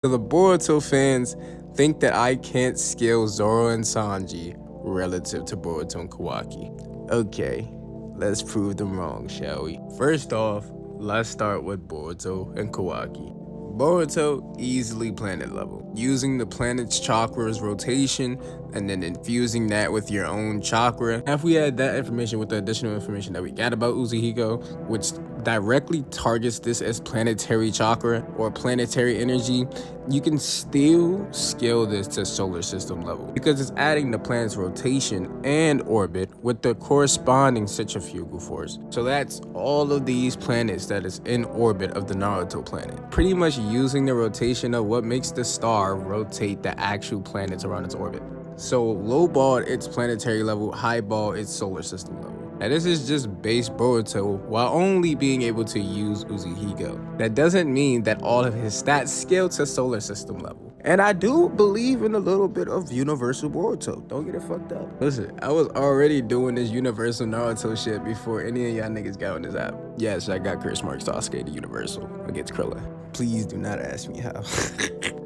So the Boruto fans think that I can't scale Zoro and Sanji relative to Boruto and Kawaki. Okay, let's prove them wrong, shall we? First off, let's start with Boruto and Kawaki. Boruto, easily planet level. Using the planet's chakra's rotation and then infusing that with your own chakra. If we add that information with the additional information that we got about Uzihiko, which directly targets this as planetary chakra or planetary energy, you can still scale this to solar system level because it's adding the planet's rotation and orbit with the corresponding centrifugal force. So that's all of these planets that is in orbit of the Naruto planet, pretty much using the rotation of what makes the star rotate the actual planets around its orbit. So lowball its planetary level, highball its solar system level. Now this is just base Boruto while only being able to use Uzihiko. That doesn't mean that all of his stats scale to solar system level. And I do believe in a little bit of universal Boruto. Don't get it fucked up. Listen, I was already doing this universal Naruto shit before any of y'all niggas got on this app. Yes, I got curse mark Sasuke to universal against Krillin. Please do not ask me how.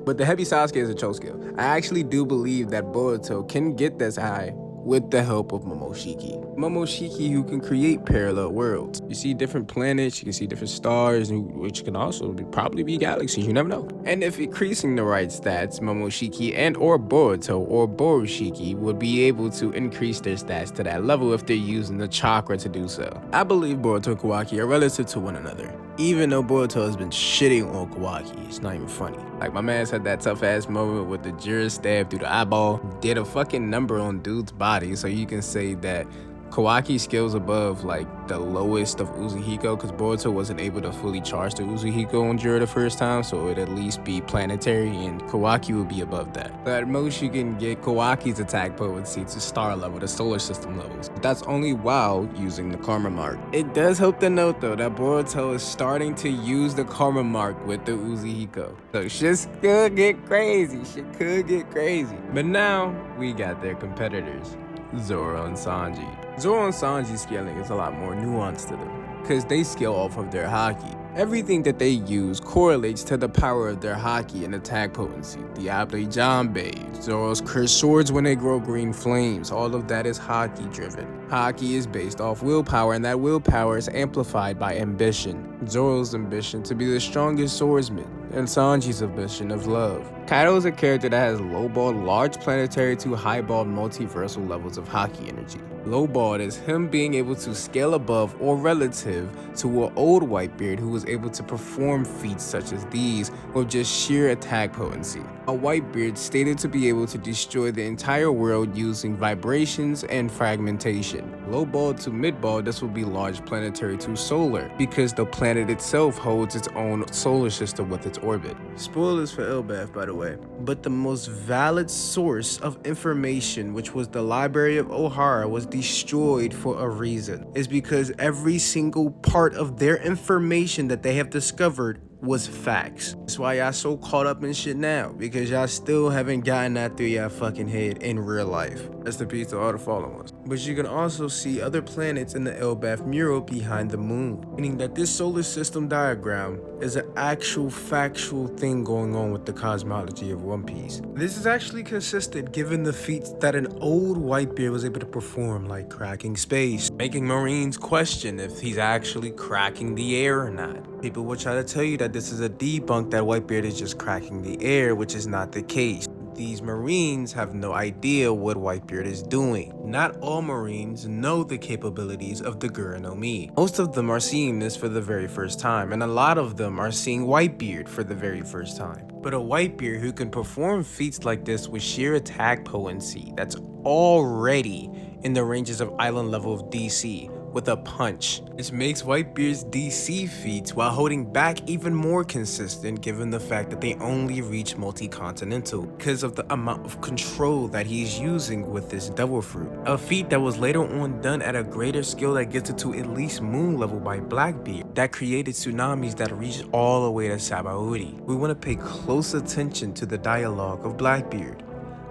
But the heavy Sasuke is a choke skill. I actually do believe that Boruto can get this high with the help of Momoshiki. Momoshiki, who can create parallel worlds. You see different planets, you can see different stars, which can also probably be galaxies, you never know. And if increasing the right stats, Momoshiki and or Boruto or Borushiki would be able to increase their stats to that level if they're using the chakra to do so. I believe Boruto and Kawaki are relative to one another. Even though Boruto has been shitting on Kawaki, it's not even funny. Like, my man's had that tough ass moment with the Jira stab through the eyeball, did a fucking number on dude's body, so you can say that Kawaki skills above like the lowest of Uzihiko because Boruto wasn't able to fully charge the Uzihiko on Jiro the first time, so it'd at least be planetary and Kawaki would be above that. But at most you can get Kawaki's attack potency to star level, to solar system levels. But that's only while using the karma mark. It does help to note though that Boruto is starting to use the karma mark with the Uzihiko. So shit could get crazy, But now we got their competitors, Zoro and Sanji. Zoro and Sanji scaling is a lot more nuanced to them, because they scale off of their haki. Everything that they use correlates to the power of their haki and attack potency. Diable Jambe, Zoro's cursed swords when they grow green flames, all of that is haki driven. Haki is based off willpower, and that willpower is amplified by ambition. Zoro's ambition to be the strongest swordsman, and Sanji's ambition of love. Kaido is a character that has lowballed large planetary to highballed multiversal levels of haki energy. Lowballed is him being able to scale above or relative to an old Whitebeard who was able to perform feats such as these with just sheer attack potency. A Whitebeard stated to be able to destroy the entire world using vibrations and fragmentation. Lowballed to midballed, this will be large planetary to solar because the planet itself holds its own solar system with its orbit. Spoilers for Elbaf, by the way. But the most valid source of information, which was the Library of Ohara, was destroyed for a reason. It's because every single part of their information that they have discovered was facts. That's why y'all so caught up in shit now, because y'all still haven't gotten that through y'all fucking head in real life. That's the piece to all the fallen ones. But you can also see other planets in the Elbaf mural behind the moon, meaning that this solar system diagram is an actual factual thing going on with the cosmology of One Piece. This is actually consistent given the feats that an old Whitebeard was able to perform, like cracking space, making Marines question if he's actually cracking the air or not. People will try to tell you that this is a debunk that Whitebeard is just cracking the air, which is not the case. These Marines have no idea what Whitebeard is doing. Not all Marines know the capabilities of the Gurren no Mi. Most of them are seeing this for the very first time, and a lot of them are seeing Whitebeard for the very first time. But a Whitebeard who can perform feats like this with sheer attack potency that's already in the ranges of island level of DC with a punch. This makes Whitebeard's DC feats while holding back even more consistent given the fact that they only reach multi-continental because of the amount of control that he's using with this devil fruit. A feat that was later on done at a greater scale that gets it to at least moon level by Blackbeard that created tsunamis that reached all the way to Sabaody. We want to pay close attention to the dialogue of Blackbeard.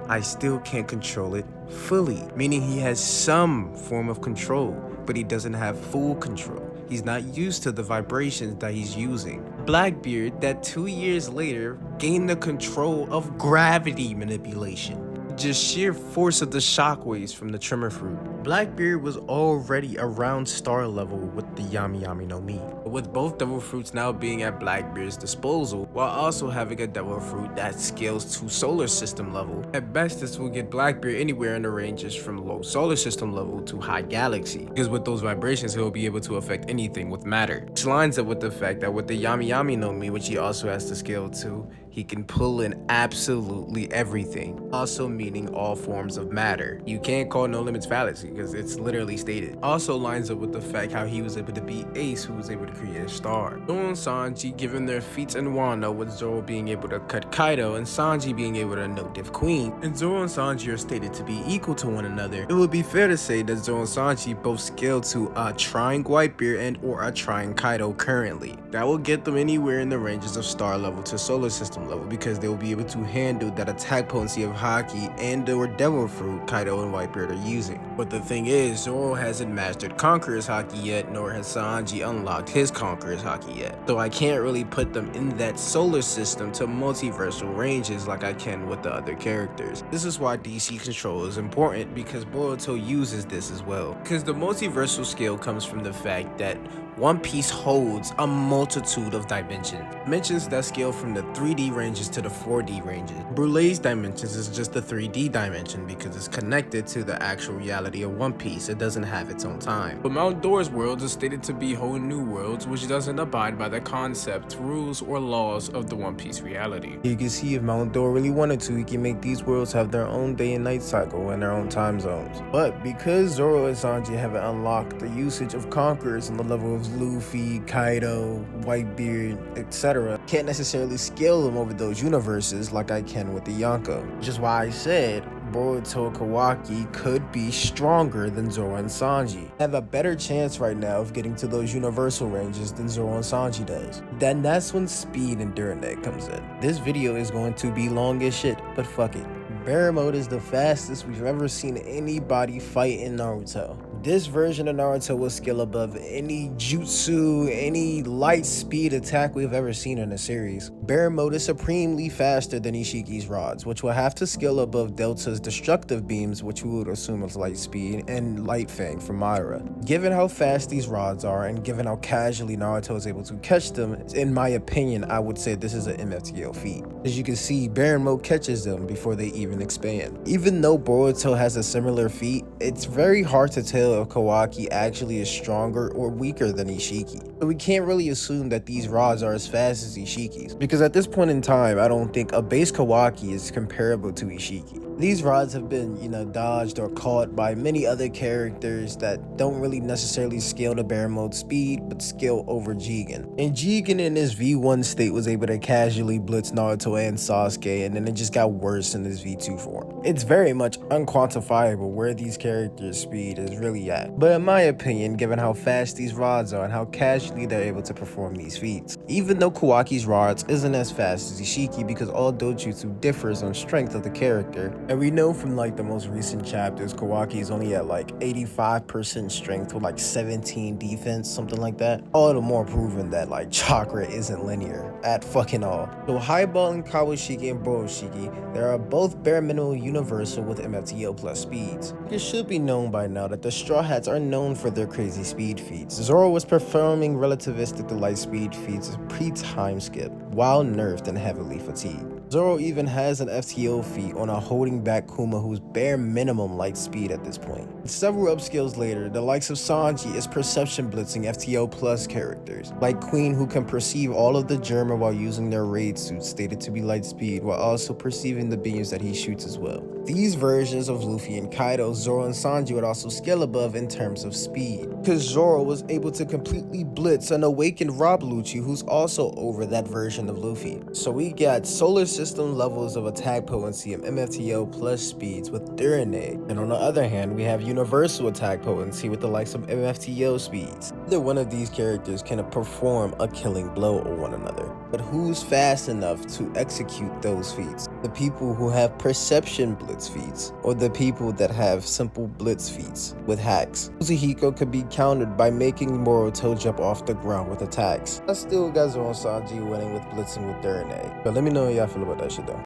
I still can't control it fully, meaning he has some form of control, but he doesn't have full control. He's not used to the vibrations that he's using. Blackbeard that 2 years later gained the control of gravity manipulation. Just sheer force of the shockwaves from the tremor fruit. Blackbeard was already around star level with the Yami Yami no Mi, with both devil fruits now being at Blackbeard's disposal, while also having a devil fruit that scales to solar system level. At best, this will get Blackbeard anywhere in the ranges from low solar system level to high galaxy, because with those vibrations he'll be able to affect anything with matter. Which lines up with the fact that with the Yami Yami no Mi, which he also has to scale to, he can pull in absolutely everything, also meaning all forms of matter. You can't call no limits fallacy because it's literally stated. Also lines up with the fact how he was able to beat Ace, who was able to create a star. Zoro and Sanji given their feats in Wano, with Zoro being able to cut Kaido and Sanji being able to no diff Queen, and Zoro and Sanji are stated to be equal to one another. It would be fair to say that Zoro and Sanji both scale to a trying Whitebeard and or a trying Kaido currently. That will get them anywhere in the ranges of star level to solar system level, because they will be able to handle that attack potency of Haki and or Devil Fruit Kaido and Whitebeard are using. But the thing is, Zoro hasn't mastered Conqueror's Haki yet, nor has Sanji unlocked his Conqueror's Haki yet. So I can't really put them in that solar system to multiversal ranges like I can with the other characters. This is why DC control is important, because Boruto uses this as well. Because the multiversal scale comes from the fact that One Piece holds a multitude of dimensions that scale from the 3D ranges to the 4D ranges. Brulee's dimensions is just the 3D dimension because it's connected to the actual reality of One Piece. It doesn't have its own time. But Mount Dora's worlds are stated to be whole new worlds which doesn't abide by the concept, rules, or laws of the One Piece reality. You can see if Mount Dora really wanted to, he can make these worlds have their own day and night cycle and their own time zones. But because Zoro and Sanji haven't unlocked the usage of conquerors on the level of Luffy, Kaido, Whitebeard, etc., can't necessarily scale them over those universes like I can with the Yonko. Which is why I said Boruto and Kawaki could be stronger than Zoro and Sanji. Have a better chance right now of getting to those universal ranges than Zoro and Sanji does. Then that's when speed and Durandek comes in. This video is going to be long as shit, but fuck it. Bear mode is the fastest we've ever seen anybody fight in Naruto. This version of Naruto will scale above any jutsu, any light speed attack we've ever seen in a series. Bear mode is supremely faster than Ishiki's rods, which will have to scale above Delta's destructive beams, which we would assume is light speed, and Light Fang from Madara. Given how fast these rods are, and given how casually Naruto is able to catch them, in my opinion, I would say this is an MFTL feat. As you can see, Bear mode catches them before they even expand. Even though Boruto has a similar feat, it's very hard to tell if Kawaki actually is stronger or weaker than Ishiki. But we can't really assume that these rods are as fast as Ishiki's, because at this point in time, I don't think a base Kawaki is comparable to Ishiki. These rods have been, dodged or caught by many other characters that don't really necessarily scale to bear mode speed, but scale over Jigen. And Jigen in his V1 state was able to casually blitz Naruto and Sasuke, and then it just got worse in his V2 form. It's very much unquantifiable where these characters' speed is really at. But in my opinion, given how fast these rods are and how casually they're able to perform these feats, even though Kawaki's rods isn't as fast as Ishiki because all dojutsu differs on strength of the character, and we know from the most recent chapters, Kawaki is only at 85% strength with 17 defense, something like that. All the more proven that chakra isn't linear at fucking all. So Highball and Kawashiki and Boroshiki, they are both bare minimum universal with MFTL plus speeds. It should be known by now that the Straw Hats are known for their crazy speed feats. Zoro was performing relativistic to light speed feats pre-time skip, while nerfed and heavily fatigued. Zoro even has an FTO feat on a holding back Kuma who's bare minimum light speed at this point. Several upscales later, the likes of Sanji is perception blitzing FTO plus characters, like Queen who can perceive all of the Germa while using their raid suits stated to be light speed while also perceiving the beams that he shoots as well. These versions of Luffy and Kaido, Zoro and Sanji would also scale above in terms of speed, because Zoro was able to completely blitz an awakened Rob Lucci who's also over that version of Luffy. So we got Solar System system levels of attack potency of MFTO plus speeds with Durane. And on the other hand, we have universal attack potency with the likes of MFTO speeds. Either one of these characters can perform a killing blow on one another. But who's fast enough to execute those feats? The people who have perception blitz feats, or the people that have simple blitz feats with hacks. Uzuhiko could be countered by making Boruto jump off the ground with attacks. I still got Zoro and Sanji winning with blitzing with Durane. But let me know how y'all feel about that shit though.